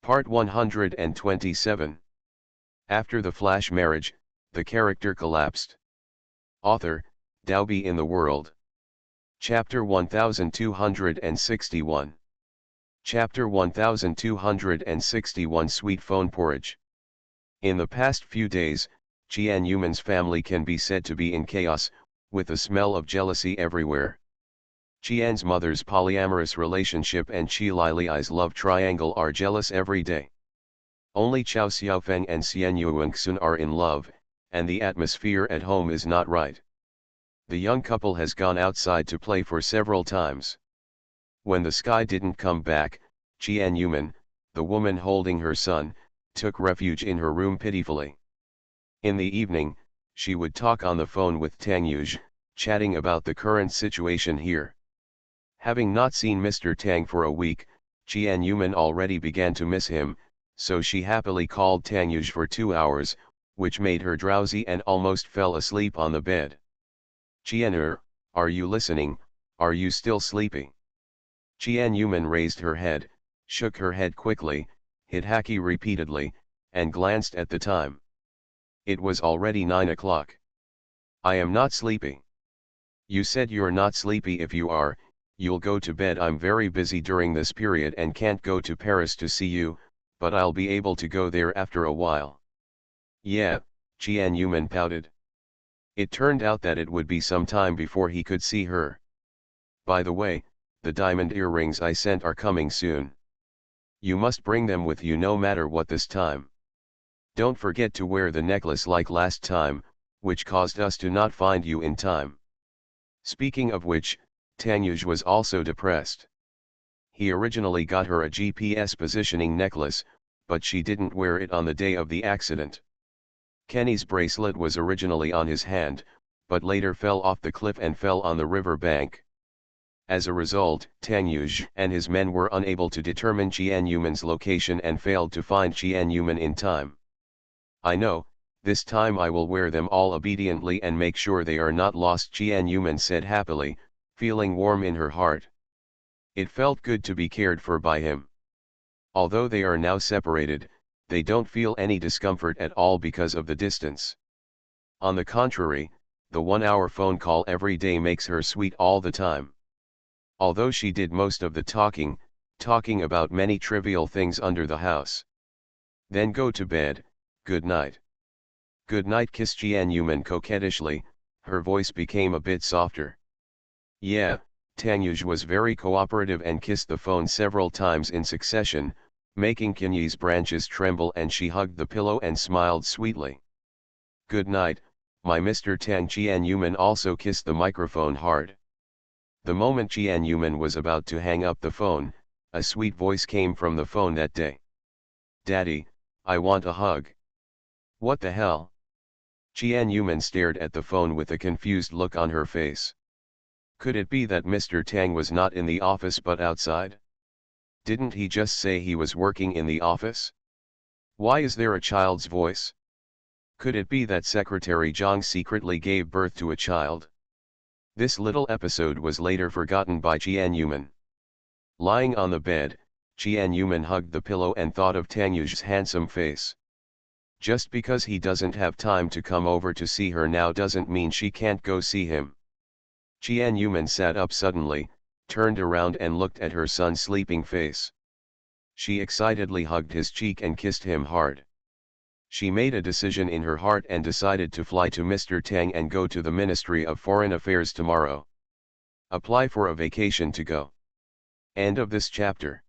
Part 127. After the flash marriage, the character collapsed. Author, Dalby in the World. Chapter 1261. Chapter 1261 Sweet Phone Porridge. In the past few days, Jian Yuman's family can be said to be in chaos, with the smell of jealousy everywhere. Qian's mother's polyamorous relationship and Qi Lili's love triangle are jealous every day. Only Chao Xiaofeng and Xian Yuanxun are in love, and the atmosphere at home is not right. The young couple has gone outside to play for several times. When the sky didn't come back, Jian Yuman, the woman holding her son, took refuge in her room pitifully. In the evening, she would talk on the phone with Tang Yuj, chatting about the current situation here. Having not seen Mr. Tang for a week, Jian Yuman already began to miss him, so she happily called Tang Yuj for 2 hours, which made her drowsy and almost fell asleep on the bed. Jian, are you listening? Are you still sleepy? Jian Yuman raised her head, shook her head quickly, hit Haki repeatedly, and glanced at the time. It was already 9 o'clock. I am not sleepy. You said you're not sleepy. If you are, you'll go to bed. I'm very busy during this period and can't go to Paris to see you, but I'll be able to go there after a while. Yeah, Jian Yuman pouted. It turned out that it would be some time before he could see her. By the way, the diamond earrings I sent are coming soon. You must bring them with you no matter what this time. Don't forget to wear the necklace like last time, which caused us to not find you in time. Speaking of which, Tang Yuj was also depressed. He originally got her a GPS positioning necklace, but she didn't wear it on the day of the accident. Kenny's bracelet was originally on his hand, but later fell off the cliff and fell on the river bank. As a result, Tang Yuj and his men were unable to determine Jian Yuman's location and failed to find Jian Yuman in time. I know, this time I will wear them all obediently and make sure they are not lost, Jian Yuman said happily, feeling warm in her heart. It felt good to be cared for by him. Although they are now separated, they don't feel any discomfort at all because of the distance. On the contrary, the 1-hour phone call every day makes her sweet all the time. Although she did most of the talking about many trivial things under the house. Then go to bed, good night. Good night, kissed Jian Yuman coquettishly, her voice became a bit softer. Yeah, Tang Yuj was very cooperative and kissed the phone several times in succession, making Kenyi's branches tremble, and she hugged the pillow and smiled sweetly. Good night, my Mr. Tang. Jian Yuman also kissed the microphone hard. The moment Jian Yuman was about to hang up the phone, a sweet voice came from the phone that day. Daddy, I want a hug. What the hell? Jian Yuman stared at the phone with a confused look on her face. Could it be that Mr. Tang was not in the office but outside? Didn't he just say he was working in the office? Why is there a child's voice? Could it be that Secretary Zhang secretly gave birth to a child? This little episode was later forgotten by Jian Yuman. Lying on the bed, Jian Yuman hugged the pillow and thought of Tang Yuj's handsome face. Just because he doesn't have time to come over to see her now doesn't mean she can't go see him. Jian Yuman sat up suddenly, turned around and looked at her son's sleeping face. She excitedly hugged his cheek and kissed him hard. She made a decision in her heart and decided to fly to Mr. Tang and go to the Ministry of Foreign Affairs tomorrow. Apply for a vacation to go. End of this chapter.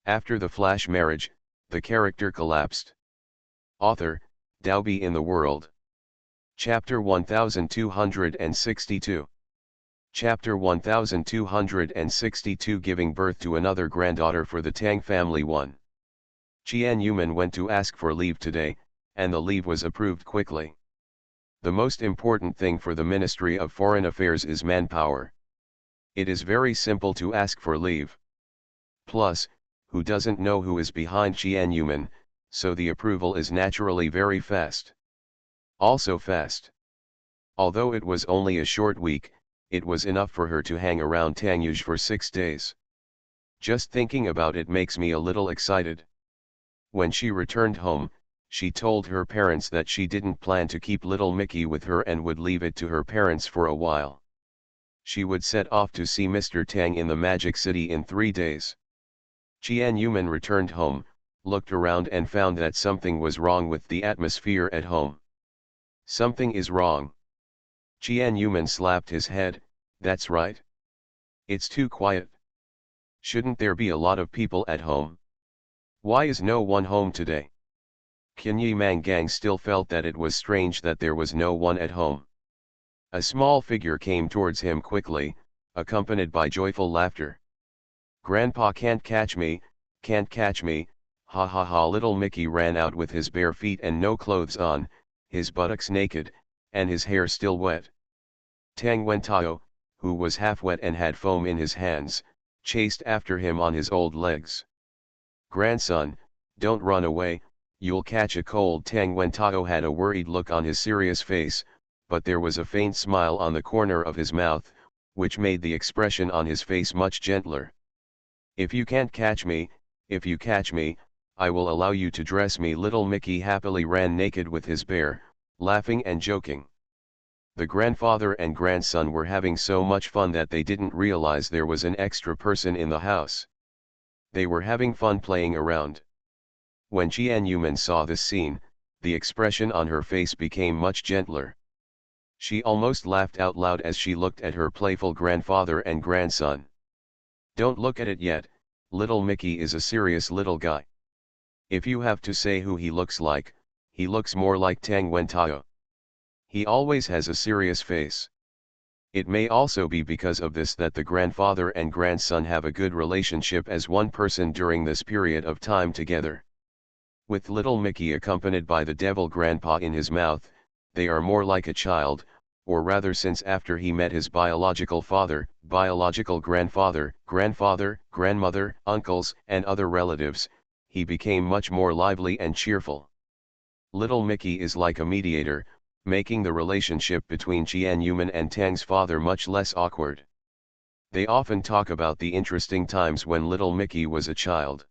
After the flash marriage, the character collapsed. Author, Dalby in the World. Chapter 1262. Chapter 1262 Giving birth to another granddaughter for the Tang family. 1. Jian Yuman went to ask for leave today, and the leave was approved quickly. The most important thing for the Ministry of Foreign Affairs is manpower. It is very simple to ask for leave. Plus, who doesn't know who is behind Jian Yuman, so the approval is naturally very fast. Also fast. Although it was only a short week, it was enough for her to hang around Tang Yuj for 6 days. Just thinking about it makes me a little excited. When she returned home, she told her parents that she didn't plan to keep little Mickey with her and would leave it to her parents for a while. She would set off to see Mr. Tang in the Magic City in 3 days. Qian Yuman returned home, looked around and found that something was wrong with the atmosphere at home. Something is wrong. Qian Yuman slapped his head. That's right. It's too quiet. Shouldn't there be a lot of people at home? Why is no one home today? Qin Mangang still felt that it was strange that there was no one at home. A small figure came towards him quickly, accompanied by joyful laughter. Grandpa can't catch me, can't catch me, ha ha ha. Little Mickey ran out with his bare feet and no clothes on, his buttocks naked, and his hair still wet. Tang Wentao, who was half wet and had foam in his hands, chased after him on his old legs. Grandson, don't run away, you'll catch a cold. Tang Wentao had a worried look on his serious face, but there was a faint smile on the corner of his mouth, which made the expression on his face much gentler. If you can't catch me, if you catch me, I will allow you to dress me. Little Mickey happily ran naked with his bear, laughing and joking. The grandfather and grandson were having so much fun that they didn't realize there was an extra person in the house. They were having fun playing around. When Qian Yuman saw this scene, the expression on her face became much gentler. She almost laughed out loud as she looked at her playful grandfather and grandson. Don't look at it yet, little Mickey is a serious little guy. If you have to say who he looks like, he looks more like Tang Wentao. He always has a serious face. It may also be because of this that the grandfather and grandson have a good relationship as one person during this period of time together. With little Mickey accompanied by the devil grandpa in his mouth, they are more like a child, or rather since after he met his biological father, biological grandfather, grandfather, grandmother, uncles and other relatives, he became much more lively and cheerful. Little Mickey is like a mediator, making the relationship between Qian Yuman and Tang's father much less awkward. They often talk about the interesting times when little Mickey was a child.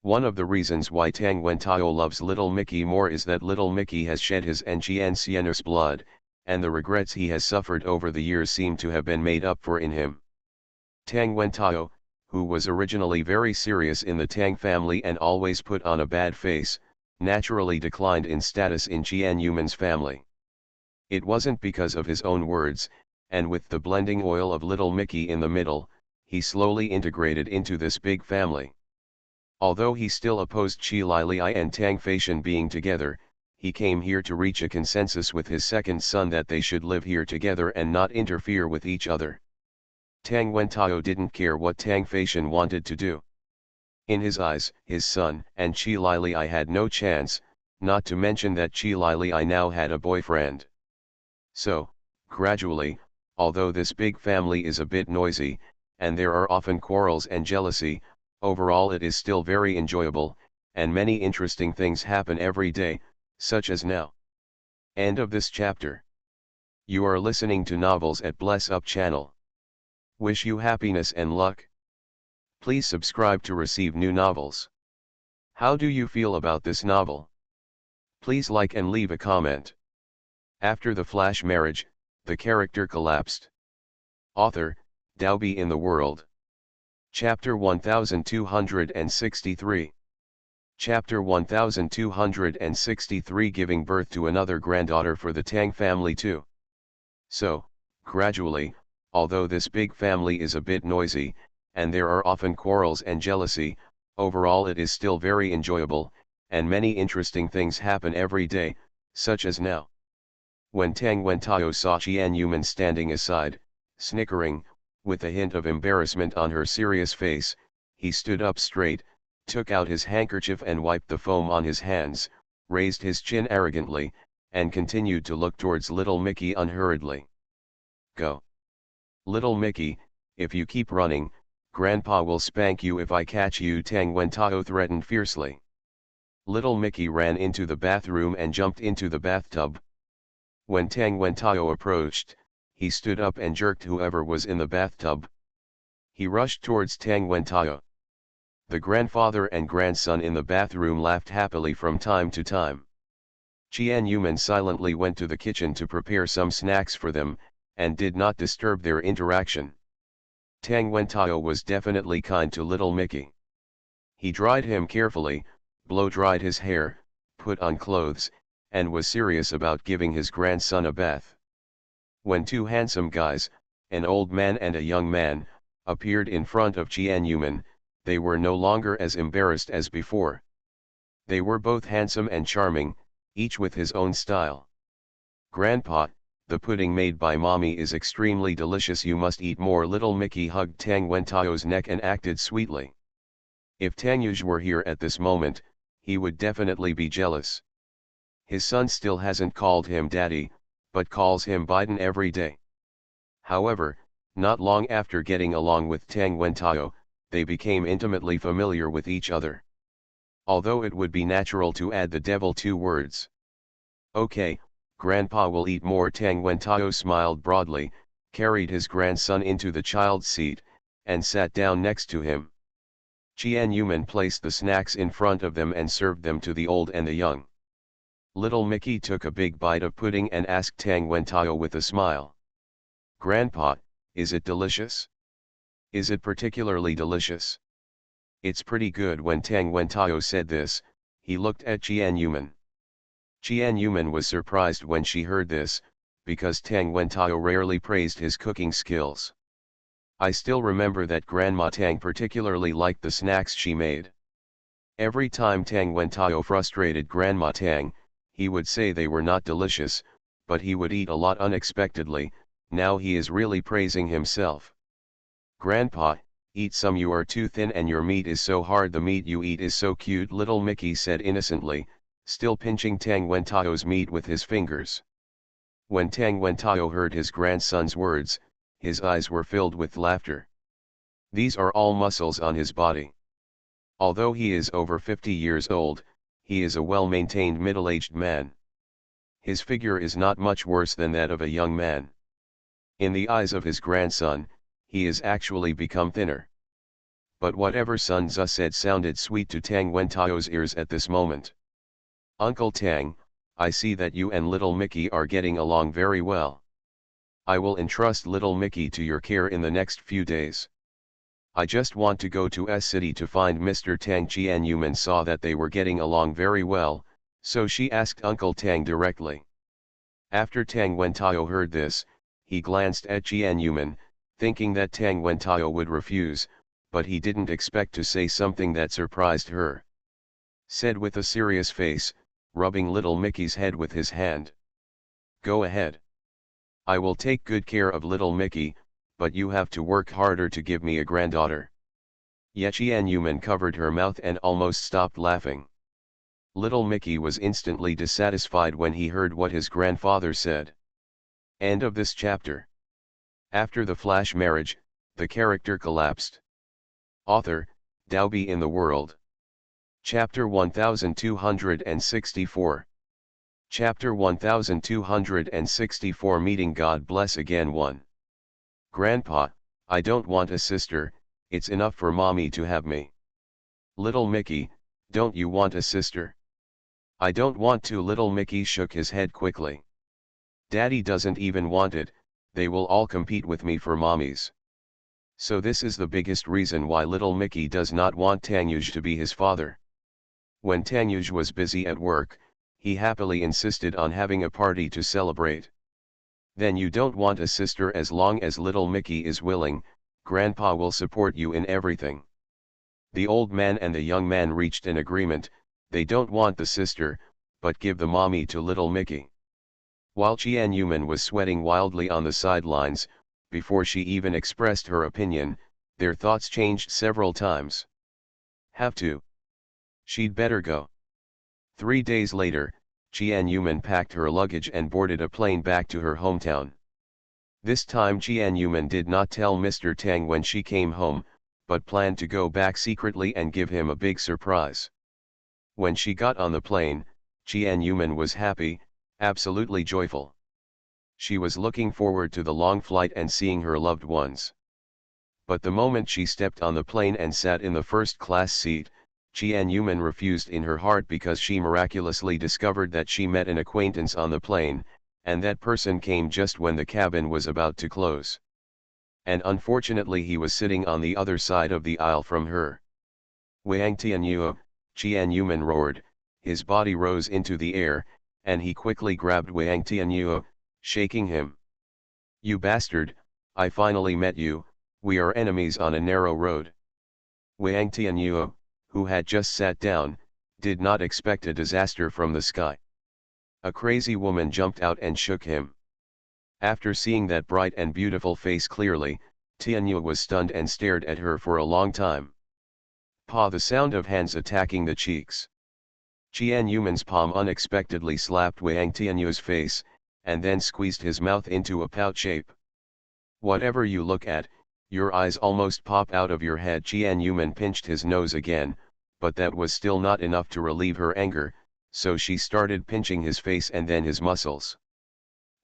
One of the reasons why Tang Wentao loves little Mickey more is that little Mickey has shed his and Qian Xian's blood, and the regrets he has suffered over the years seem to have been made up for in him. Tang Wentao, who was originally very serious in the Tang family and always put on a bad face, naturally declined in status in Qian Yuman's family. It wasn't because of his own words, and with the blending oil of little Mickey in the middle, he slowly integrated into this big family. Although he still opposed Qi Lili and Tang Feishan being together, he came here to reach a consensus with his second son that they should live here together and not interfere with each other. Tang Wentao didn't care what Tang Feishan wanted to do. In his eyes, his son and Qi Lili had no chance, not to mention that Qi Lili now had a boyfriend. So, gradually, although this big family is a bit noisy, and there are often quarrels and jealousy, overall it is still very enjoyable, and many interesting things happen every day, such as now. End of this chapter. You are listening to Novels at Bless Up channel. Wish you happiness and luck. Please subscribe to receive new novels. How do you feel about this novel? Please like and leave a comment. After the flash marriage, the character collapsed. Author, Daobi in the World. Chapter 1263. Chapter 1263 Giving birth to another granddaughter for the Tang family too. So, gradually, although this big family is a bit noisy, and there are often quarrels and jealousy, overall it is still very enjoyable, and many interesting things happen every day, such as now. When Tang Wentao saw Qian Yuman standing aside, snickering, with a hint of embarrassment on her serious face, he stood up straight, took out his handkerchief and wiped the foam on his hands, raised his chin arrogantly, and continued to look towards little Mickey unhurriedly. Go. Little Mickey, if you keep running, Grandpa will spank you if I catch you, Tang Wentao threatened fiercely. Little Mickey ran into the bathroom and jumped into the bathtub. When Tang Wentao approached, he stood up and jerked whoever was in the bathtub. He rushed towards Tang Wentao. The grandfather and grandson in the bathroom laughed happily from time to time. Qian Yuman silently went to the kitchen to prepare some snacks for them, and did not disturb their interaction. Tang Wentao was definitely kind to little Mickey. He dried him carefully, blow-dried his hair, put on clothes, and was serious about giving his grandson a bath. When two handsome guys, an old man and a young man, appeared in front of Qian Yuman, they were no longer as embarrassed as before. They were both handsome and charming, each with his own style. "Grandpa, the pudding made by mommy is extremely delicious, you must eat more." Little Mickey hugged Tang Wentao's neck and acted sweetly. If Tang Yuj were here at this moment, he would definitely be jealous. His son still hasn't called him daddy, but calls him Biden every day. However, not long after getting along with Tang Wentao, they became intimately familiar with each other. Although it would be natural to add the devil two words. "Okay, Grandpa will eat more." Tang Wentao smiled broadly, carried his grandson into the child's seat, and sat down next to him. Qian Yuman placed the snacks in front of them and served them to the old and the young. Little Mickey took a big bite of pudding and asked Tang Wentao with a smile. "Grandpa, is it delicious? Is it particularly delicious?" "It's pretty good." When Tang Wentao said this, he looked at Qian Yuman. Qian Yuman was surprised when she heard this, because Tang Wentao rarely praised his cooking skills. "I still remember that Grandma Tang particularly liked the snacks she made." Every time Tang Wentao frustrated Grandma Tang, he would say they were not delicious, but he would eat a lot unexpectedly. Now he is really praising himself. "Grandpa, eat some, you are too thin and your meat is so hard. The meat you eat is so cute." Little Mickey said innocently, still pinching Tang Wentao's meat with his fingers. When Tang Wentao heard his grandson's words, his eyes were filled with laughter. These are all muscles on his body. Although he is over 50 years old, he is a well-maintained middle-aged man. His figure is not much worse than that of a young man. In the eyes of his grandson, he is actually become thinner. But whatever Sun Tzu said sounded sweet to Tang Wentao's ears at this moment. "Uncle Tang, I see that you and little Mickey are getting along very well. I will entrust little Mickey to your care in the next few days. I just want to go to S City to find Mr. Tang." Qian Yuman saw that they were getting along very well, so she asked Uncle Tang directly. After Tang Wentao heard this, he glanced at Qian Yuman, thinking that Tang Wentao would refuse, but he didn't expect to say something that surprised her. Said with a serious face, rubbing little Mickey's head with his hand. "Go ahead. I will take good care of little Mickey, but you have to work harder to give me a granddaughter." Yet Qian Yuman covered her mouth and almost stopped laughing. Little Mickey was instantly dissatisfied when he heard what his grandfather said. End of this chapter. After the flash marriage, the character collapsed. Author, Daobi in the World. Chapter 1264. Chapter 1264 Meeting God Bless Again 1. "Grandpa, I don't want a sister, it's enough for mommy to have me." "Little Mickey, don't you want a sister?" "I don't want to." Little Mickey shook his head quickly. "Daddy doesn't even want it, they will all compete with me for mommies." So this is the biggest reason why little Mickey does not want Tangyuj to be his father. When Tangyuj was busy at work, he happily insisted on having a party to celebrate. "Then you don't want a sister? As long as little Mickey is willing, Grandpa will support you in everything." The old man and the young man reached an agreement. They don't want the sister, but give the mommy to little Mickey. While Qian Yuman was sweating wildly on the sidelines, before she even expressed her opinion, their thoughts changed several times. "Have to. She'd better go." 3 days later, Qian Yuman packed her luggage and boarded a plane back to her hometown. This time Qian Yuman did not tell Mr. Tang when she came home, but planned to go back secretly and give him a big surprise. When she got on the plane, Qian Yuman was happy, absolutely joyful. She was looking forward to the long flight and seeing her loved ones. But the moment she stepped on the plane and sat in the first-class seat, Jian refused in her heart because she miraculously discovered that she met an acquaintance on the plane, and that person came just when the cabin was about to close. And unfortunately he was sitting on the other side of the aisle from her. Wang Tianyue, Jian roared, his body rose into the air, and he quickly grabbed Wang Tianyue, shaking him. "You bastard, I finally met you, we are enemies on a narrow road." Wang Tianyue, who had just sat down, did not expect a disaster from the sky. A crazy woman jumped out and shook him. After seeing that bright and beautiful face clearly, Tianyue was stunned and stared at her for a long time. Pa! The sound of hands attacking the cheeks. Jian palm unexpectedly slapped Wang Tianyue's face, and then squeezed his mouth into a pout shape. "Whatever you look at, your eyes almost pop out of your head." Jian pinched his nose again, but that was still not enough to relieve her anger, so she started pinching his face and then his muscles.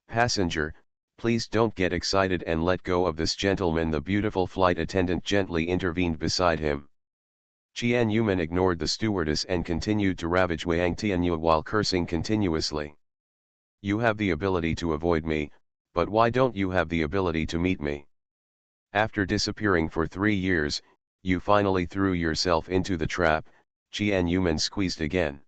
"Passenger, please don't get excited and let go of this gentleman," the beautiful flight attendant gently intervened beside him. Jian ignored the stewardess and continued to ravage Wang Tianyue while cursing continuously. "You have the ability to avoid me, but why don't you have the ability to meet me? After disappearing for 3 years, you finally threw yourself into the trap." Jian squeezed again.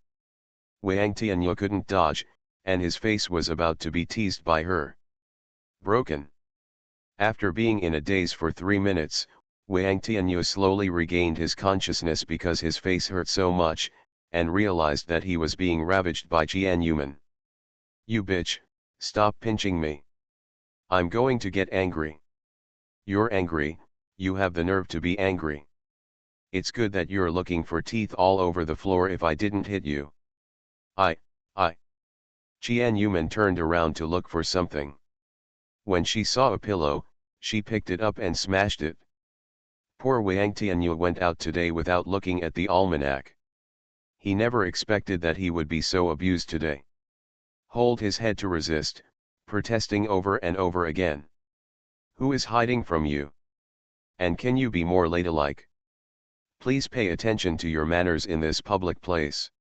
Wang Tianyue couldn't dodge, and his face was about to be teased by her. Broken. After being in a daze for 3 minutes, Wang Tianyue slowly regained his consciousness because his face hurt so much, and realized that he was being ravaged by Jian. "You bitch, stop pinching me. I'm going to get angry." "You're angry, you have the nerve to be angry. It's good that you're looking for teeth all over the floor. If I didn't hit you. I. Jian turned around to look for something. When she saw a pillow, she picked it up and smashed it. Poor Wang Tianyue went out today without looking at the almanac. He never expected that he would be so abused today. Hold his head to resist, protesting over and over again. "Who is hiding from you? And can you be more ladylike? Please pay attention to your manners in this public place.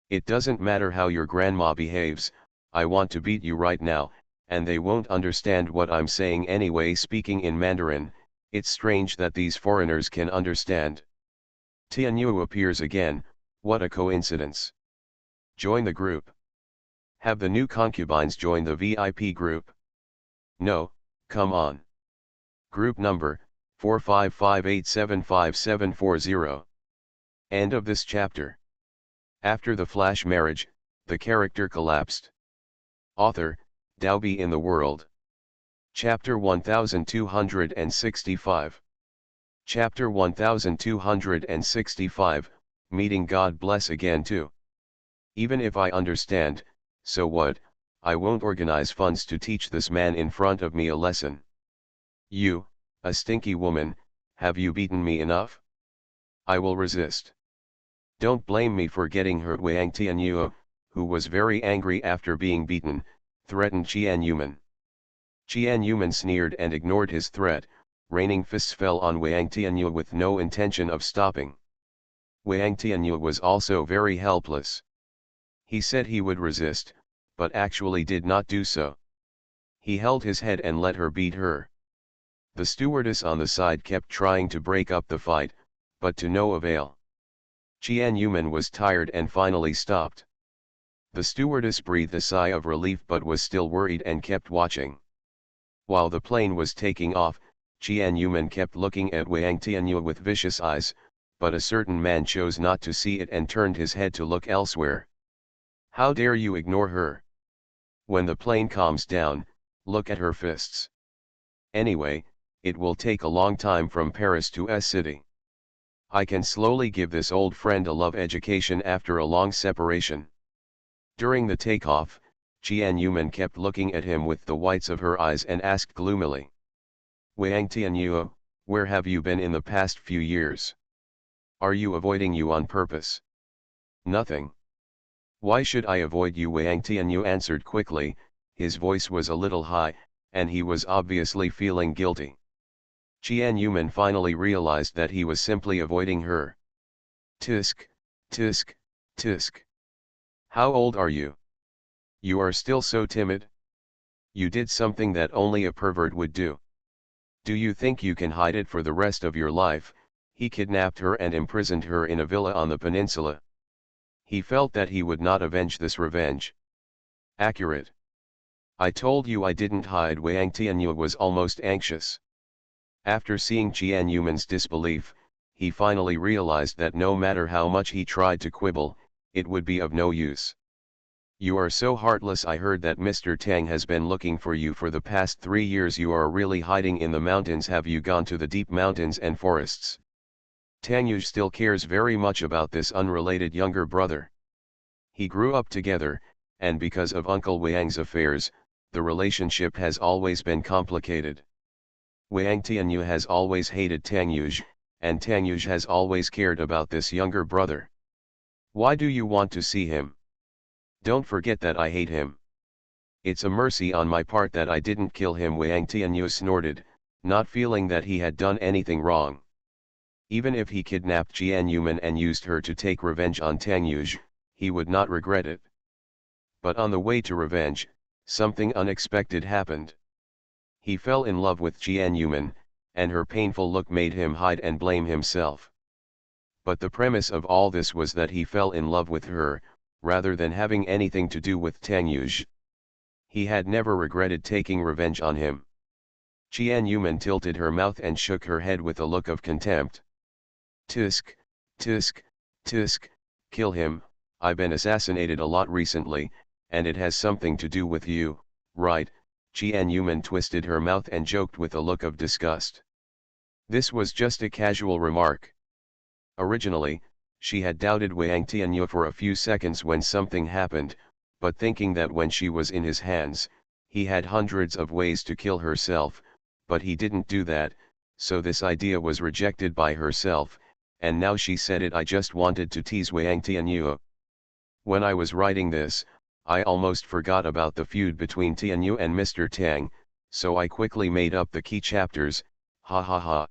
It doesn't matter how your grandma behaves, I want to beat you right now, and they won't understand what I'm saying anyway." Speaking in Mandarin, it's strange that these foreigners can understand. Tianyue appears again, what a coincidence. Join the group. Have the new concubines join the VIP group? No, come on. Group number, 45587570. End of this chapter. After the flash marriage, the character collapsed. Author, Daobi in the World. Chapter 1265. Chapter 1265, Meeting God. Bless again too. Even if I understand, so what, I won't organize funds to teach this man in front of me a lesson. You, a stinky woman, have you beaten me enough? I will resist. Don't blame me for getting hurt. Wang Tianyue, who was very angry after being beaten, threatened Jian. Jian sneered and ignored his threat, raining fists fell on Wang Tianyue with no intention of stopping. Wang Tianyue was also very helpless. He said he would resist, but actually did not do so. He held his head and let her beat her. The stewardess on the side kept trying to break up the fight, but to no avail. Jian was tired and finally stopped. The stewardess breathed a sigh of relief but was still worried and kept watching. While the plane was taking off, Jian kept looking at Wang Tianyue with vicious eyes, but a certain man chose not to see it and turned his head to look elsewhere. How dare you ignore her? When the plane calms down, look at her fists. Anyway, it will take a long time from Paris to S City. I can slowly give this old friend a love education after a long separation. During the takeoff, Jian kept looking at him with the whites of her eyes and asked gloomily. Wang Tianyue, where have you been in the past few years? Are you avoiding you on purpose? Nothing. Why should I avoid you? Wang Tianyue answered quickly, his voice was a little high, and he was obviously feeling guilty. Jian finally realized that he was simply avoiding her. Tisk, tisk, tisk. How old are you? You are still so timid? You did something that only a pervert would do. Do you think you can hide it for the rest of your life? He kidnapped her and imprisoned her in a villa on the peninsula. He felt that he would not avenge this revenge. Accurate. I told you I didn't hide. Wang Tianyu was almost anxious. After seeing Jian Yuman's disbelief, he finally realized that no matter how much he tried to quibble, it would be of no use. You are so heartless. I heard that Mr. Tang has been looking for you for the past 3 years. You are really hiding in the mountains. Have you gone to the deep mountains and forests? Tang Yuj still cares very much about this unrelated younger brother. He grew up together, and because of Uncle Wang's affairs, the relationship has always been complicated. Wang Tianyu has always hated Tang Yuj, and Tang Yuj has always cared about this younger brother. Why do you want to see him? Don't forget that I hate him. It's a mercy on my part that I didn't kill him. Wang Tianyu snorted, not feeling that he had done anything wrong. Even if he kidnapped Jian Yuman and used her to take revenge on Tang Yuj, he would not regret it. But on the way to revenge, something unexpected happened. He fell in love with Jian Yuman, and her painful look made him hide and blame himself. But the premise of all this was that he fell in love with her, rather than having anything to do with Tang Yuj. He had never regretted taking revenge on him. Jian Yuman tilted her mouth and shook her head with a look of contempt. Tisk, tisk, tisk, kill him. I've been assassinated a lot recently, and it has something to do with you, right? Jian Yuman twisted her mouth and joked with a look of disgust. This was just a casual remark. Originally, she had doubted Wang Tianyu for a few seconds when something happened, but thinking that when she was in his hands, he had hundreds of ways to kill herself, but he didn't do that, so this idea was rejected by herself, and now she said it. I just wanted to tease Wang Tianyu. When I was writing this, I almost forgot about the feud between Tianyu and Mr. Tang, so I quickly made up the key chapters, ha ha ha.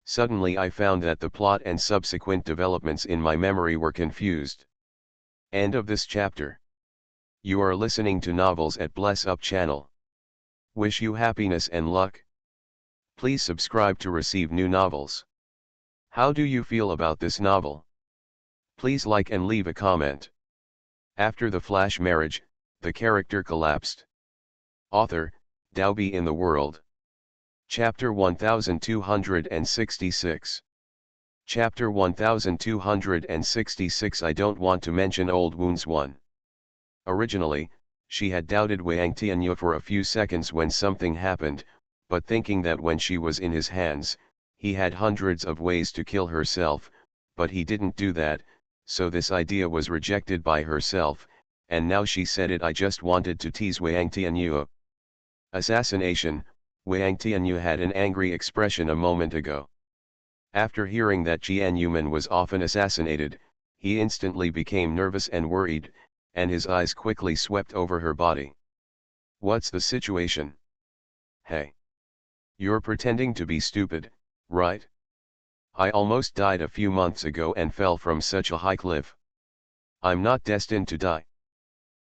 Suddenly I found that the plot and subsequent developments in my memory were confused. End of this chapter. You are listening to Novels at Bless Up channel. Wish you happiness and luck. Please subscribe to receive new novels. How do you feel about this novel? Please like and leave a comment. After the flash marriage, the character collapsed. Author, Daobi in the World. Chapter 1266. Chapter 1266. I don't want to mention old wounds 1. Originally, she had doubted Wang Tianyu for a few seconds when something happened, but thinking that when she was in his hands, he had hundreds of ways to kill herself, but he didn't do that, so this idea was rejected by herself, and now she said it. I just wanted to tease Wang Tianyu. Assassination. Wang Tianyu had an angry expression a moment ago. After hearing that Jian Yuman was often assassinated, he instantly became nervous and worried, and his eyes quickly swept over her body. What's the situation? Hey. You're pretending to be stupid, right? I almost died a few months ago and fell from such a high cliff. I'm not destined to die.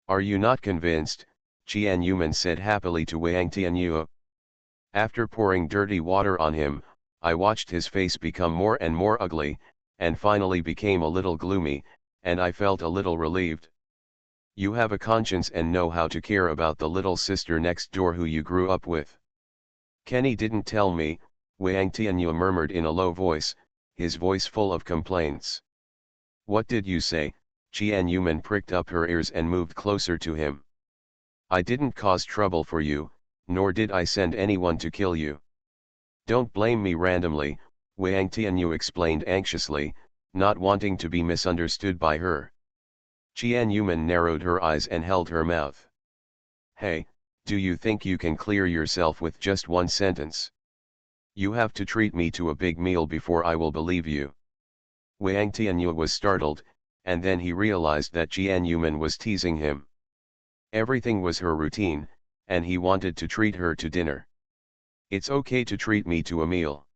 Are you not convinced? Jian Yuman said happily to Wang Tianyu. After pouring dirty water on him, I watched his face become more and more ugly, and finally became a little gloomy, and I felt a little relieved. You have a conscience and know how to care about the little sister next door who you grew up with. Kenny didn't tell me, Wang Tianyu murmured in a low voice, his voice full of complaints. What did you say? Jian Yuman pricked up her ears and moved closer to him. I didn't cause trouble for you, nor did I send anyone to kill you. Don't blame me randomly, Wang Tianyu explained anxiously, not wanting to be misunderstood by her. Jian Yuman narrowed her eyes and held her mouth. Hey, do you think you can clear yourself with just one sentence? You have to treat me to a big meal before I will believe you. Wang Tianyu was startled, and then he realized that Jian Yuman was teasing him. Everything was her routine, and he wanted to treat her to dinner. It's okay to treat me to a meal.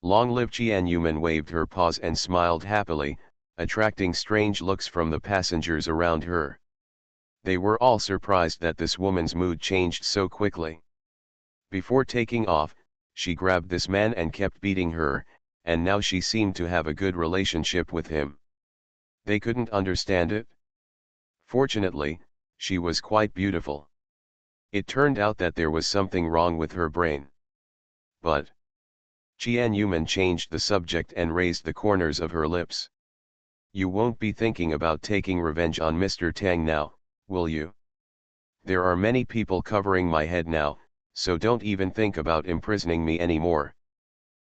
Long live Jian Yuman waved her paws and smiled happily, attracting strange looks from the passengers around her. They were all surprised that this woman's mood changed so quickly. Before taking off, she grabbed this man and kept beating her, and now she seemed to have a good relationship with him. They couldn't understand it. Fortunately, she was quite beautiful. It turned out that there was something wrong with her brain. But Jian Yuman changed the subject and raised the corners of her lips. You won't be thinking about taking revenge on Mr. Tang now, will you? There are many people covering my head now, so don't even think about imprisoning me anymore.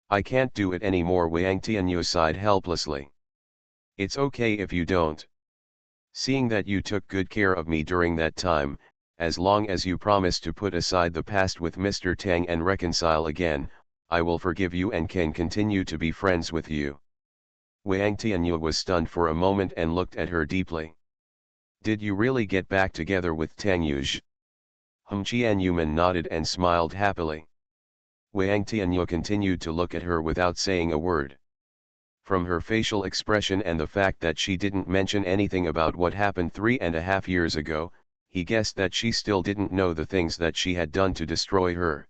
I can't do it anymore. Wang Tianyu sighed helplessly. It's okay if you don't. Seeing that you took good care of me during that time, as long as you promise to put aside the past with Mr. Tang and reconcile again, I will forgive you and can continue to be friends with you. Wang Tianyu was stunned for a moment and looked at her deeply. Did you really get back together with Tang Yuj? Jian Yuman nodded and smiled happily. Wang Tianyu continued to look at her without saying a word. From her facial expression and the fact that she didn't mention anything about what happened 3.5 years ago, he guessed that she still didn't know the things that she had done to destroy her.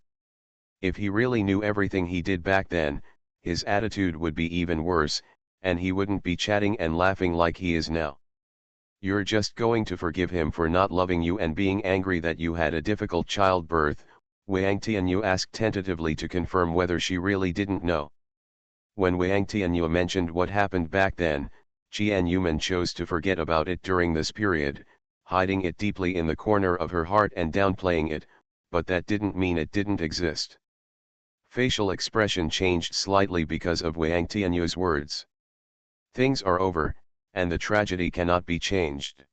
If he really knew everything he did back then, his attitude would be even worse, and he wouldn't be chatting and laughing like he is now. You're just going to forgive him for not loving you and being angry that you had a difficult childbirth? Wang Tianyu asked tentatively to confirm whether she really didn't know. When Wang Tianyu mentioned what happened back then, Jian Yuman chose to forget about it during this period, hiding it deeply in the corner of her heart and downplaying it, but that didn't mean it didn't exist. Facial expression changed slightly because of Wang Tianyu's words. Things are over, and the tragedy cannot be changed.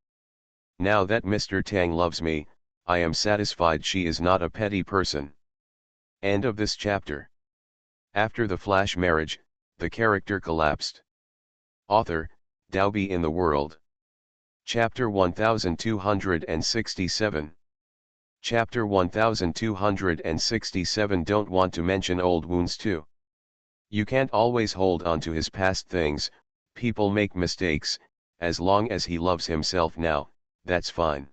Now that Mr. Tang loves me, I am satisfied. She is not a petty person. End of this chapter. After the flash marriage, the character collapsed. Author, Daobi in the World. Chapter 1267. Chapter 1267. Don't want to mention old wounds too. You can't always hold on to his past things. People make mistakes. As long as he loves himself now, that's fine.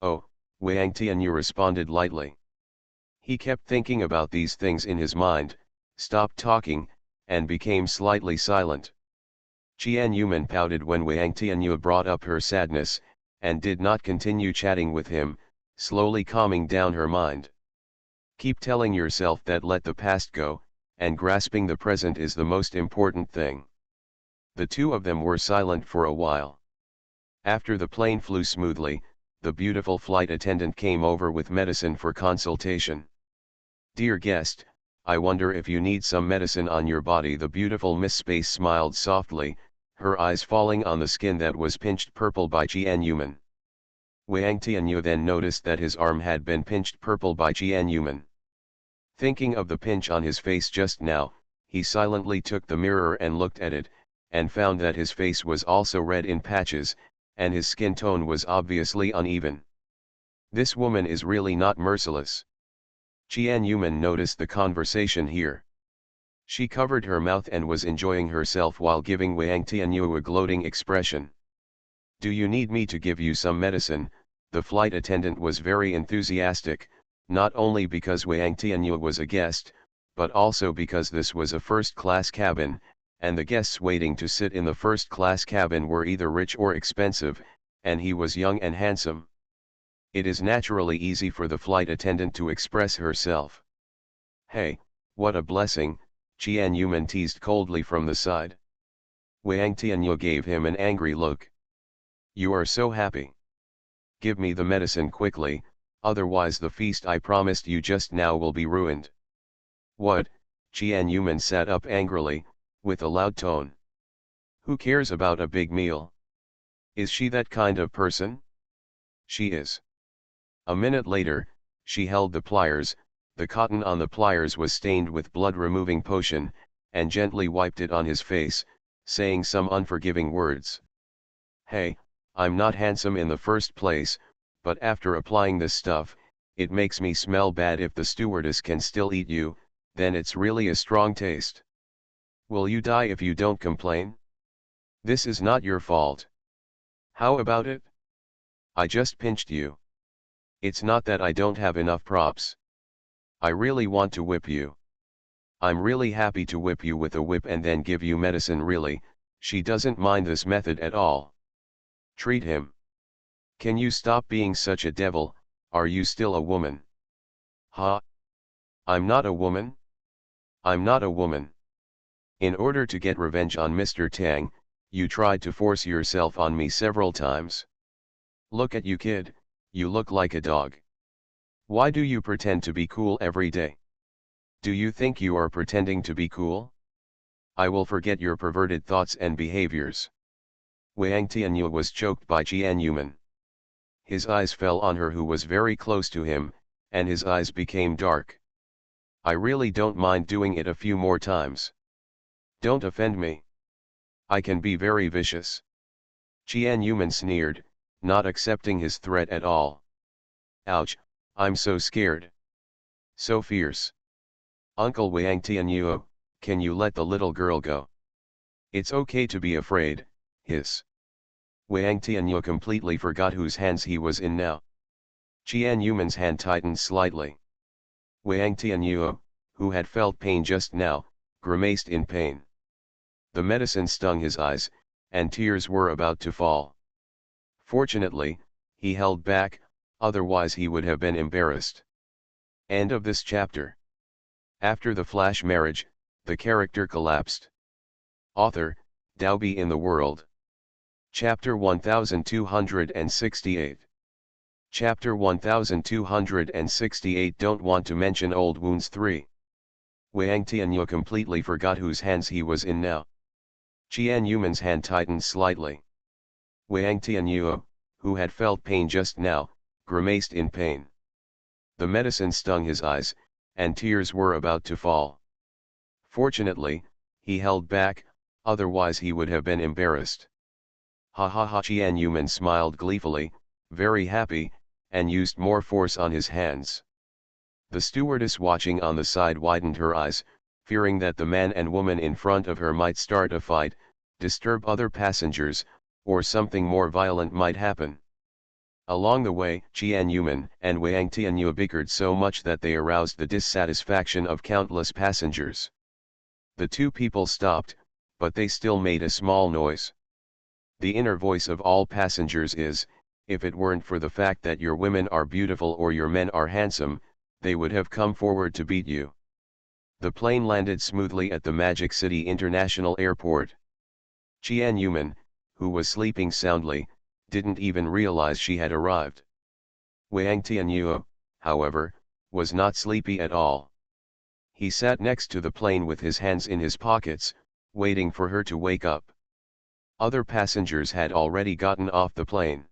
Oh, Wang Tianyu responded lightly. He kept thinking about these things in his mind, stopped talking, and became slightly silent. Jian Yuman pouted when Wang Tianyu brought up her sadness, and did not continue chatting with him, slowly calming down her mind. Keep telling yourself that let the past go, and grasping the present is the most important thing. The two of them were silent for a while. After the plane flew smoothly, the beautiful flight attendant came over with medicine for consultation. Dear guest, I wonder if you need some medicine on your body. The beautiful Miss Space smiled softly, her eyes falling on the skin that was pinched purple by Jian Yuman. Wang Tianyu then noticed that his arm had been pinched purple by Jian Yuman. Thinking of the pinch on his face just now, he silently took the mirror and looked at it, and found that his face was also red in patches, and his skin tone was obviously uneven. This woman is really not merciless. Jian Yuman noticed the conversation here. She covered her mouth and was enjoying herself while giving Wang Tianyu a gloating expression. Do you need me to give you some medicine? The flight attendant was very enthusiastic, not only because Wang Tianyu was a guest, but also because this was a first-class cabin, and the guests waiting to sit in the first-class cabin were either rich or expensive, and he was young and handsome. It is naturally easy for the flight attendant to express herself. Hey, what a blessing, Jian Yuman teased coldly from the side. Wang Tianyu gave him an angry look. You are so happy. Give me the medicine quickly, otherwise the feast I promised you just now will be ruined. What? Jian Yuman sat up angrily, with a loud tone. Who cares about a big meal? Is she that kind of person? She is. A minute later, she held the pliers. The cotton on the pliers was stained with blood-removing potion, and gently wiped it on his face, saying some unforgiving words. Hey, I'm not handsome in the first place, but after applying this stuff, It makes me smell bad. If the stewardess can still eat you, then it's really a strong taste. Will you die if you don't complain? This is not your fault. How about it? I just pinched you. It's not that I don't have enough props. I really want to whip you. I'm really happy to whip you with a whip and then give you medicine. Really, she doesn't mind this method at all. Treat him. Can you stop being such a devil? Are you still a woman? Huh? I'm not a woman? I'm not a woman. In order to get revenge on Mr. Tang, you tried to force yourself on me several times. Look at you, kid, you look like a dog. Why do you pretend to be cool every day? Do you think you are pretending to be cool? I will forget your perverted thoughts and behaviors. Wang Tianyu was choked by Jian Yuman. His eyes fell on her, who was very close to him, and his eyes became dark. I really don't mind doing it a few more times. Don't offend me. I can be very vicious. Jian Yuman sneered, not accepting his threat at all. Ouch, I'm so scared. So fierce. Uncle Wang Tianyu, can you let the little girl go? It's okay to be afraid, hiss. Wang Tianyu completely forgot whose hands he was in now. Jian Yuman's hand tightened slightly. Wang Tianyu, who had felt pain just now, grimaced in pain. The medicine stung his eyes, and tears were about to fall. Fortunately, he held back, otherwise he would have been embarrassed. End of this chapter. After the flash marriage, the character collapsed. Author, Daobi in the World. Chapter 1268. Chapter 1268. Don't want to mention old wounds 3. Wang Tianyu completely forgot whose hands he was in now. Jian Yuman's hand tightened slightly. Wang Tianyu, who had felt pain just now, grimaced in pain. The medicine stung his eyes, and tears were about to fall. Fortunately, he held back, otherwise he would have been embarrassed. Ha ha ha! Jian Yuman smiled gleefully, very happy, and used more force on his hands. The stewardess watching on the side widened her eyes, fearing that the man and woman in front of her might start a fight, disturb other passengers, or something more violent might happen. Along the way, Jian Yuman and Wang Tianyu bickered so much that they aroused the dissatisfaction of countless passengers. The two people stopped, but they still made a small noise. The inner voice of all passengers is, if it weren't for the fact that your women are beautiful or your men are handsome, they would have come forward to beat you. The plane landed smoothly at the Magic City International Airport. Jian Yuman, who was sleeping soundly, didn't even realize she had arrived. Wang Tianyu, however, was not sleepy at all. He sat next to the plane with his hands in his pockets, waiting for her to wake up. Other passengers had already gotten off the plane.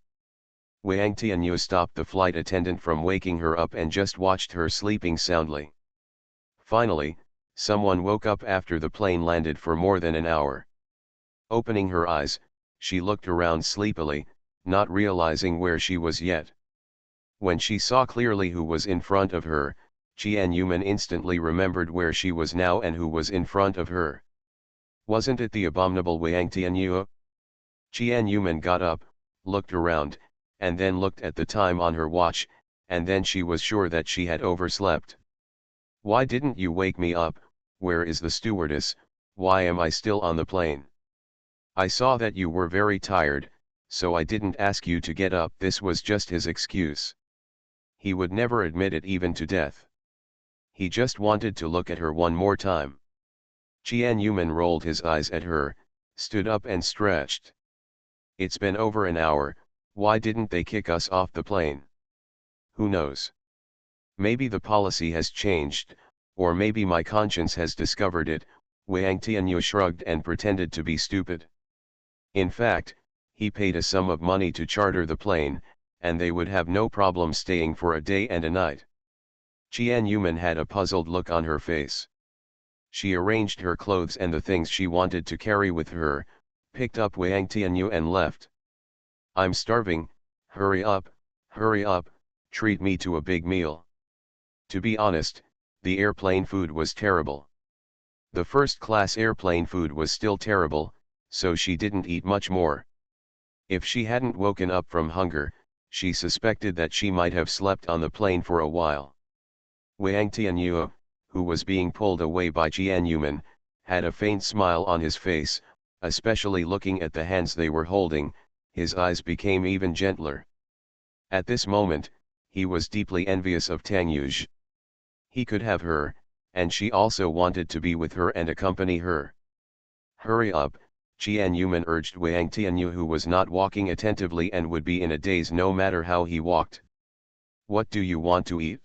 Wang Tianyu stopped the flight attendant from waking her up and just watched her sleeping soundly. Finally, someone woke up after the plane landed for more than an hour. Opening her eyes, she looked around sleepily, not realizing where she was yet. When she saw clearly who was in front of her, Jian Yuman instantly remembered where she was now and who was in front of her. Wasn't it the abominable Wang Tianyu? Jian Yuman got up, looked around, and then looked at the time on her watch, and then she was sure that she had overslept. Why didn't you wake me up? Where is the stewardess? Why am I still on the plane? I saw that you were very tired, so I didn't ask you to get up. This was just his excuse. He would never admit it even to death. He just wanted to look at her one more time. Jian Yuman rolled his eyes at her, stood up and stretched. It's been over an hour, why didn't they kick us off the plane? Who knows? Maybe the policy has changed, or maybe my conscience has discovered it. Wang Tianyu shrugged and pretended to be stupid. In fact, he paid a sum of money to charter the plane, and they would have no problem staying for a day and a night. Jian Yuman had a puzzled look on her face. She arranged her clothes and the things she wanted to carry with her, picked up Wang Tianyu and left. I'm starving, hurry up, treat me to a big meal. To be honest, the airplane food was terrible. The first-class airplane food was still terrible, so she didn't eat much more. If she hadn't woken up from hunger, she suspected that she might have slept on the plane for a while. Wang Tianyue, who was being pulled away by Jian Yuman, had a faint smile on his face, especially looking at the hands they were holding. His eyes became even gentler. At this moment, he was deeply envious of Tang Yuge. He could have her, and she also wanted to be with her and accompany her. Hurry up, Jian Yuman urged Wang Tianyue, who was not walking attentively and would be in a daze no matter how he walked. What do you want to eat?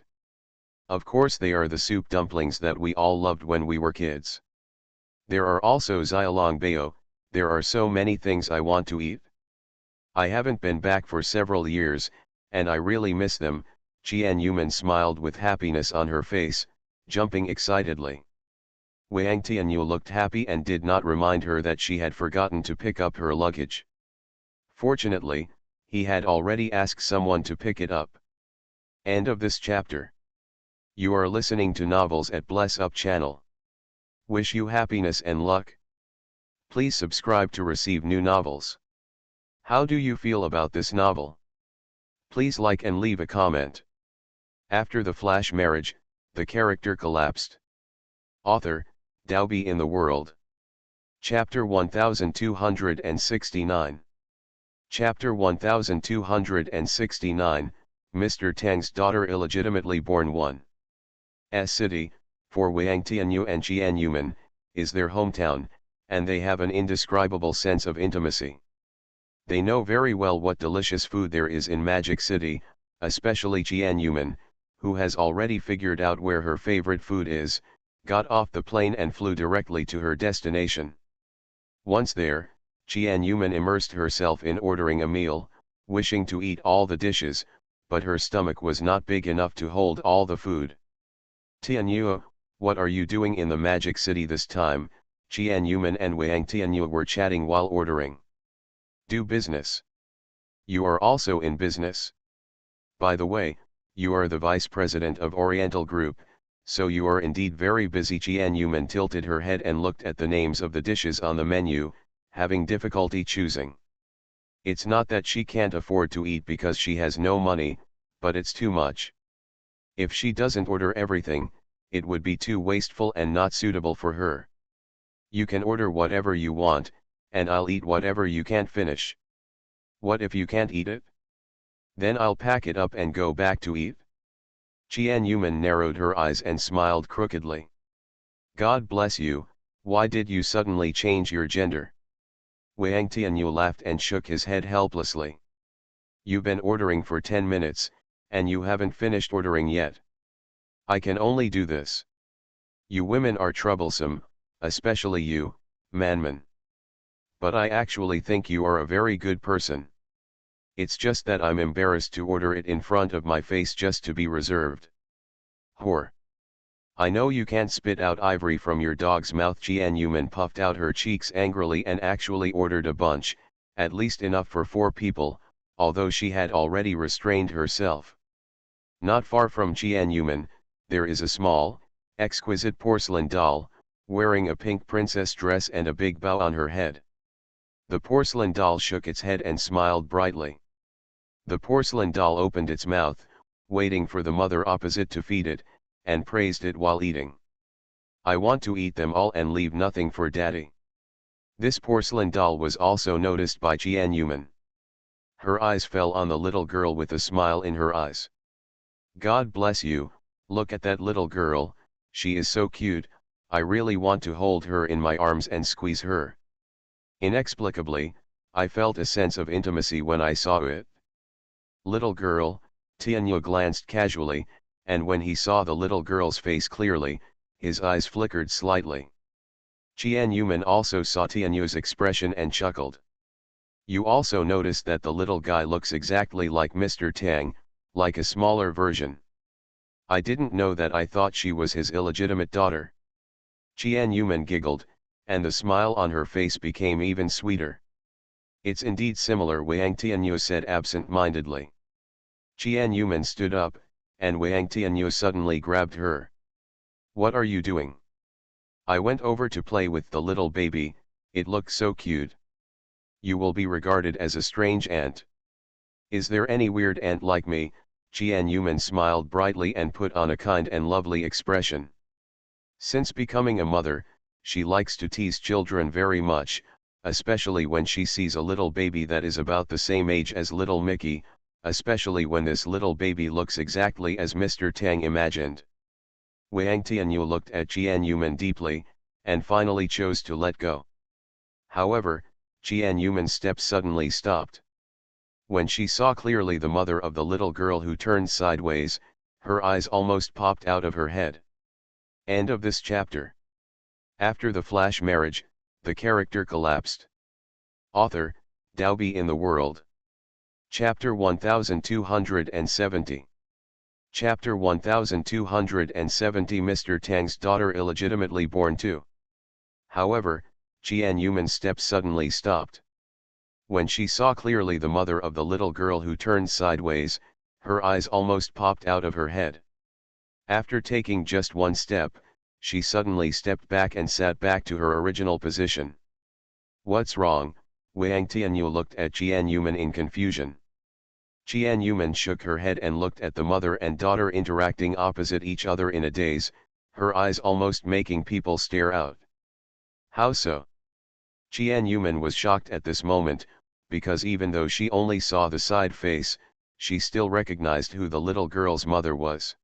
Of course they are the soup dumplings that we all loved when we were kids. There are also xiaolong bao. There are so many things I want to eat. I haven't been back for several years, and I really miss them. Jian Yuman smiled with happiness on her face, jumping excitedly. Wang Tianyue looked happy and did not remind her that she had forgotten to pick up her luggage. Fortunately, he had already asked someone to pick it up. End of this chapter. You are listening to Novels at Bless Up channel. Wish you happiness and luck. Please subscribe to receive new novels. How do you feel about this novel? Please like and leave a comment. After the flash marriage, the character collapsed. Author, Daobi in the World. Chapter 1269. Chapter 1269, Mr. Tang's daughter illegitimately born. 1. S city, for Wang Tianyue and Jian Yuman, is their hometown, and they have an indescribable sense of intimacy. They know very well what delicious food there is in Magic City, especially Jian Yuman, who has already figured out where her favorite food is, got off the plane and flew directly to her destination. Once there, Jian Yuman immersed herself in ordering a meal, wishing to eat all the dishes, but her stomach was not big enough to hold all the food. Tianyue, what are you doing in the Magic City this time? Jian Yuman and Wang Tianyue were chatting while ordering. Do business. You are also in business. By the way, you are the vice president of Oriental Group, so you are indeed very busy. Jian Yuman tilted her head and looked at the names of the dishes on the menu, having difficulty choosing. It's not that she can't afford to eat because she has no money, but it's too much. If she doesn't order everything, it would be too wasteful and not suitable for her. You can order whatever you want, and I'll eat whatever you can't finish. What if you can't eat it? Then I'll pack it up and go back to eat. Jian Yuman narrowed her eyes and smiled crookedly. God bless you, why did you suddenly change your gender? Wang Tianyue laughed and shook his head helplessly. You've been ordering for 10 minutes, and you haven't finished ordering yet. I can only do this. You women are troublesome, especially you, Manman. But I actually think you are a very good person. It's just that I'm embarrassed to order it in front of my face just to be reserved. Whore. I know you can't spit out ivory from your dog's mouth. Jian Yuman puffed out her cheeks angrily and actually ordered a bunch, at least enough for 4 people, although she had already restrained herself. Not far from Jian Yuman, there is a small, exquisite porcelain doll, wearing a pink princess dress and a big bow on her head. The porcelain doll shook its head and smiled brightly. The porcelain doll opened its mouth, waiting for the mother opposite to feed it, and praised it while eating. I want to eat them all and leave nothing for daddy. This porcelain doll was also noticed by Jian Yuman. Her eyes fell on the little girl with a smile in her eyes. God bless you, look at that little girl, she is so cute, I really want to hold her in my arms and squeeze her. Inexplicably, I felt a sense of intimacy when I saw it. Little girl, Tianyue glanced casually, and when he saw the little girl's face clearly, his eyes flickered slightly. Jian Yuman also saw Tianyue's expression and chuckled. You also noticed that the little guy looks exactly like Mr. Tang, like a smaller version. I didn't know that. I thought she was his illegitimate daughter. Jian Yuman giggled, and the smile on her face became even sweeter. It's indeed similar, Wang Tianyue said absent-mindedly. Qian Yuman stood up, and Wang Tianyu suddenly grabbed her. "What are you doing?" "I went over to play with the little baby, it looked so cute." "You will be regarded as a strange ant." "Is there any weird ant like me?" Qian Yuman smiled brightly and put on a kind and lovely expression. Since becoming a mother, she likes to tease children very much, especially when she sees a little baby that is about the same age as little Mickey, especially when this little baby looks exactly as Mr. Tang imagined. Wang Tianyu looked at Qian Yuman deeply, and finally chose to let go. However, Qian Yuman's step suddenly stopped. When she saw clearly the mother of the little girl who turned sideways, her eyes almost popped out of her head. End of this chapter. After the flash marriage, the character collapsed. Author, Daobi in the World. Chapter 1270. Chapter 1270. Mr. Tang's daughter illegitimately born too. However, Qian Yuman's step suddenly stopped. When she saw clearly the mother of the little girl who turned sideways, her eyes almost popped out of her head. After taking just one step, she suddenly stepped back and sat back to her original position. "What's wrong?" Wang Tianyu looked at Qian Yuman in confusion. Qian Yuman shook her head and looked at the mother and daughter interacting opposite each other in a daze, her eyes almost making people stare out. "How so?" Qian Yuman was shocked at this moment, because even though she only saw the side face, she still recognized who the little girl's mother was.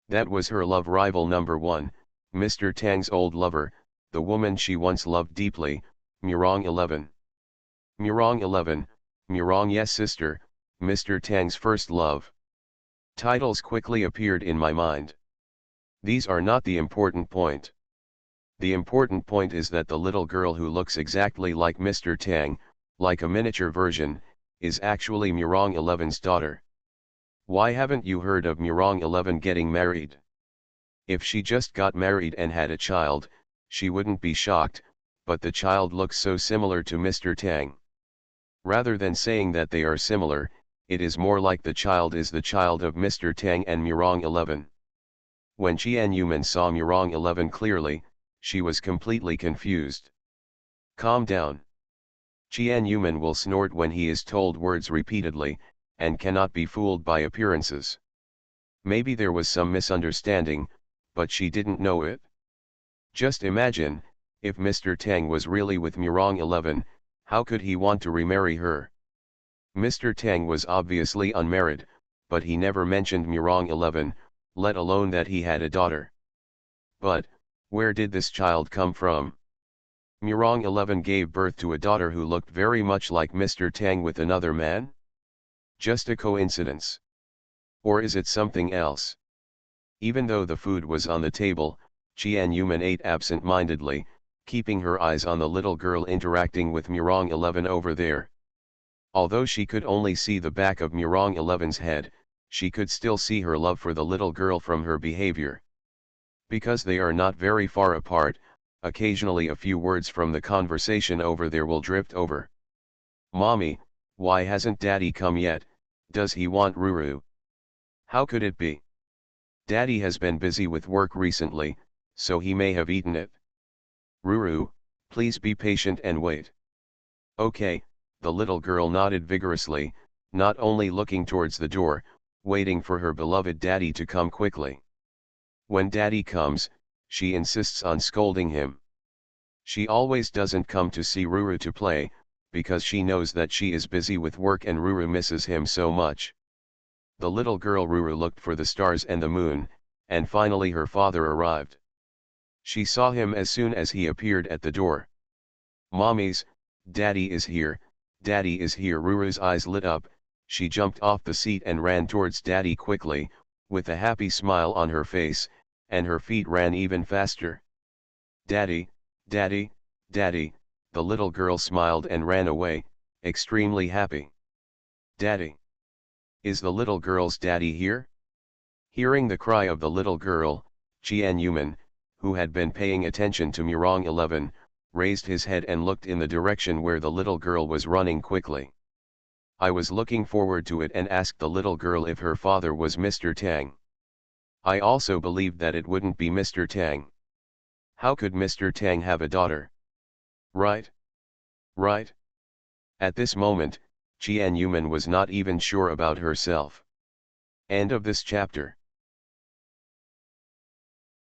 That was her love rival number one, Mr. Tang's old lover, the woman she once loved deeply, Murong 11. Murong 11, Murong yes sister, Mr. Tang's first love. Titles quickly appeared in my mind. These are not the important point. The important point is that the little girl who looks exactly like Mr. Tang, like a miniature version, is actually Murong 11's daughter. Why haven't you heard of Murong 11 getting married? If she just got married and had a child, she wouldn't be shocked, but the child looks so similar to Mr. Tang. Rather than saying that they are similar, it is more like the child is the child of Mr. Tang and Murong 11. When Qian Yuman saw Murong 11 clearly, she was completely confused. "Calm down." Qian Yuman will snort when he is told words repeatedly, and cannot be fooled by appearances. Maybe there was some misunderstanding, but she didn't know it. Just imagine, if Mr. Tang was really with Murong 11, how could he want to remarry her? Mr. Tang was obviously unmarried, but he never mentioned Murong 11, let alone that he had a daughter. But, where did this child come from? Murong 11 gave birth to a daughter who looked very much like Mr. Tang with another man? Just a coincidence? Or is it something else? Even though the food was on the table, Qian Yuman ate absent-mindedly, keeping her eyes on the little girl interacting with Murong 11 over there. Although she could only see the back of Murong 11's head, she could still see her love for the little girl from her behavior. Because they are not very far apart, occasionally a few words from the conversation over there will drift over. "Mommy, why hasn't Daddy come yet? Does he want Ruru?" "How could it be? Daddy has been busy with work recently, so he may have eaten it." "Ruru, please be patient and wait." "Okay," the little girl nodded vigorously, not only looking towards the door, waiting for her beloved daddy to come quickly. When daddy comes, she insists on scolding him. She always doesn't come to see Ruru to play, because she knows that she is busy with work and Ruru misses him so much. The little girl Ruru looked for the stars and the moon, and finally her father arrived. She saw him as soon as he appeared at the door. "Mommies, Daddy is here, Daddy is here." Ruru's eyes lit up, she jumped off the seat and ran towards Daddy quickly, with a happy smile on her face, and her feet ran even faster. "Daddy, Daddy, Daddy," the little girl smiled and ran away, extremely happy. "Daddy. Is the little girl's daddy here?" Hearing the cry of the little girl, Qian Yuman, who had been paying attention to Murong 11, raised his head and looked in the direction where the little girl was running quickly. I was looking forward to it and asked the little girl if her father was Mr. Tang. I also believed that it wouldn't be Mr. Tang. How could Mr. Tang have a daughter? Right? Right? At this moment, Jian Yuman was not even sure about herself. End of this chapter.